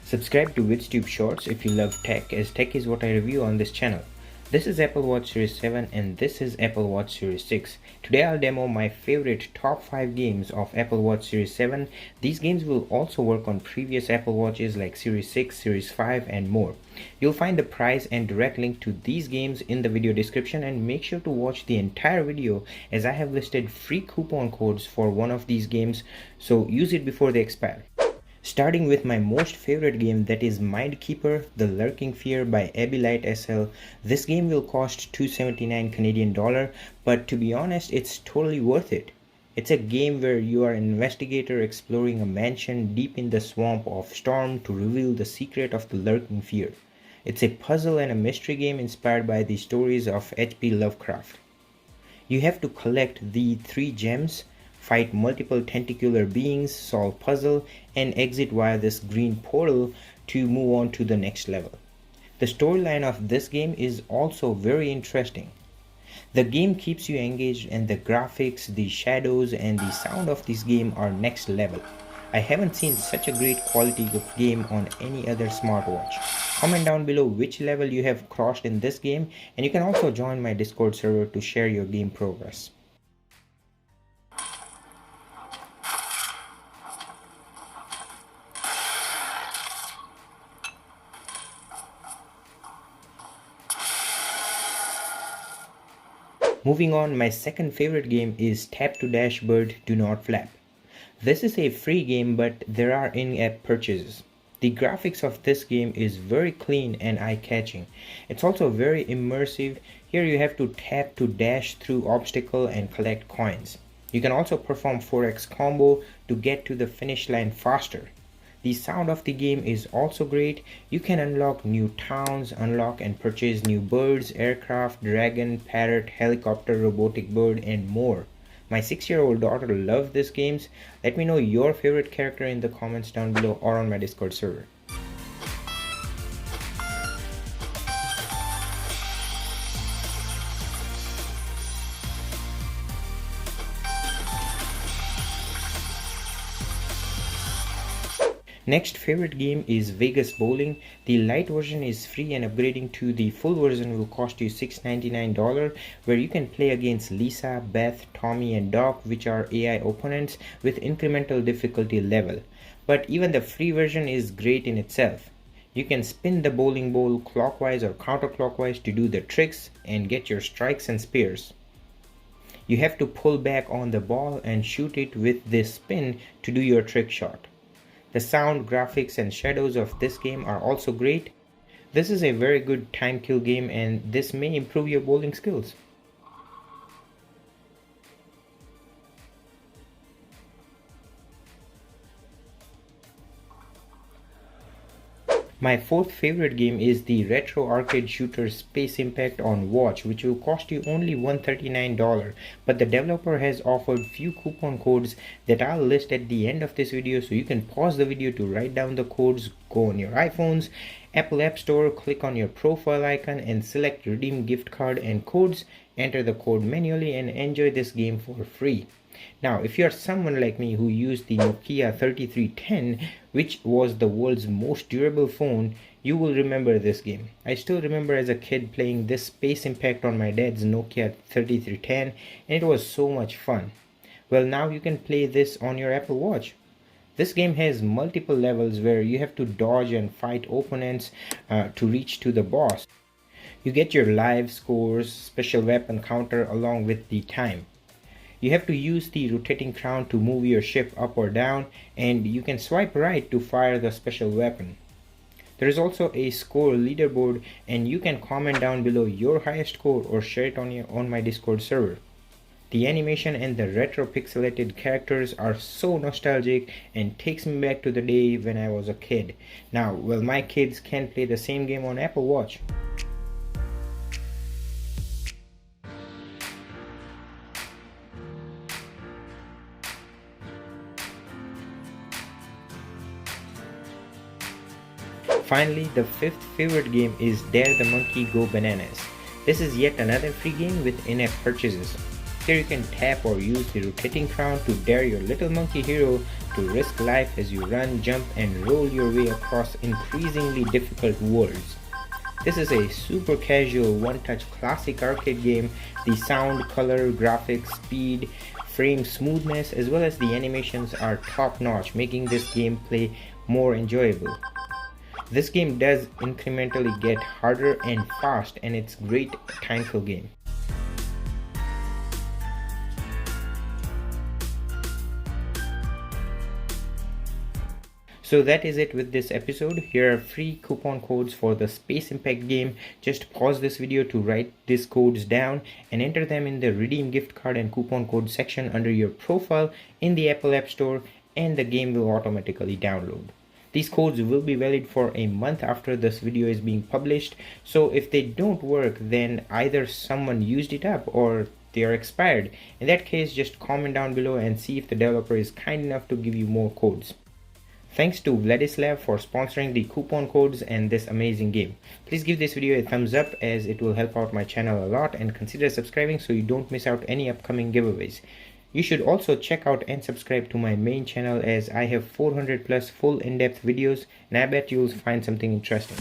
Subscribe to VidsTube Shorts if you love tech, as tech is what I review on this channel. This is Apple Watch Series 7 and this is Apple Watch Series 6. Today I'll demo my favorite top 5 games of Apple Watch Series 7. These games will also work on previous Apple Watches like Series 6, Series 5 and more. You'll find the price and direct link to these games in the video description, and make sure to watch the entire video as I have listed free coupon codes for one of these games, so use it before they expire. Starting with my most favorite game, that is Mindkeeper: The Lurking Fear by Abbylight SL. This game will cost $279 Canadian dollar, but to be honest, it's totally worth it. It's a game where you are an investigator exploring a mansion deep in the swamp of Storm to reveal the secret of the lurking fear. It's a puzzle and a mystery game inspired by the stories of H.P. Lovecraft. You have to collect the 3 gems, fight multiple tentacular beings, solve puzzle, and exit via this green portal to move on to the next level. The storyline of this game is also very interesting. The game keeps you engaged, and the graphics, the shadows, and the sound of this game are next level. I haven't seen such a great quality of game on any other smartwatch. Comment down below which level you have crossed in this game, and you can also join my Discord server to share your game progress. Moving on, my second favorite game is Tap to Dashboard Do Not Flap. This is a free game, but there are in-app purchases. The graphics of this game is very clean and eye-catching. It's also very immersive. Here you have to tap to dash through obstacles and collect coins. You can also perform 4x combo to get to the finish line faster. The sound of the game is also great. You can unlock new towns, unlock and purchase new birds, aircraft, dragon, parrot, helicopter, robotic bird, and more. My 6-year-old daughter loves these games. Let me know your favorite character in the comments down below or on my Discord server. Next favorite game is Vegas Bowling. The light version is free, and upgrading to the full version will cost you $699, where you can play against Lisa, Beth, Tommy and Doc, which are AI opponents with incremental difficulty level. But even the free version is great in itself. You can spin the bowling ball clockwise or counterclockwise to do the tricks and get your strikes and spears. You have to pull back on the ball and shoot it with this spin to do your trick shot. The sound, graphics and shadows of this game are also great. This is a very good time kill game, and this may improve your bowling skills. My fourth favorite game is the retro arcade shooter Space Impact on watch, which will cost you only $139, but the developer has offered few coupon codes that I'll list at the end of this video, so you can pause the video to write down the codes. Go on your iPhones, Apple App Store, click on your profile icon and select redeem gift card and codes, enter the code manually and enjoy this game for free. Now, if you are someone like me who used the Nokia 3310, which was the world's most durable phone, you will remember this game. I still remember as a kid playing this Space Impact on my dad's Nokia 3310, and it was so much fun. Well, now you can play this on your Apple Watch. This game has multiple levels where you have to dodge and fight opponents to reach to the boss. You get your live scores, special weapon counter along with the time. You have to use the rotating crown to move your ship up or down, and you can swipe right to fire the special weapon. There is also a score leaderboard, and you can comment down below your highest score or share it on my Discord server. The animation and the retro pixelated characters are so nostalgic and takes me back to the day when I was a kid. Now, well, my kids can play the same game on Apple Watch. Finally, the fifth favorite game is Dare the Monkey Go Bananas. This is yet another free game with in-app purchases. Here you can tap or use the rotating crown to dare your little monkey hero to risk life as you run, jump, and roll your way across increasingly difficult worlds. This is a super casual, one-touch classic arcade game. The sound, color, graphics, speed, frame smoothness, as well as the animations are top-notch, making this gameplay more enjoyable. This game does incrementally get harder and fast, and it's a great time kill game. So that is it with this episode. Here are free coupon codes for the Space Impact game. Just pause this video to write these codes down and enter them in the redeem gift card and coupon code section under your profile in the Apple App Store, and the game will automatically download. These codes will be valid for a month after this video is being published. So if they don't work, then either someone used it up or they are expired. In that case, just comment down below and see if the developer is kind enough to give you more codes. Thanks to Vladislav for sponsoring the coupon codes and this amazing game. Please give this video a thumbs up as it will help out my channel a lot, and consider subscribing so you don't miss out any upcoming giveaways. You should also check out and subscribe to my main channel as I have 400 plus full in-depth videos, and I bet you'll find something interesting.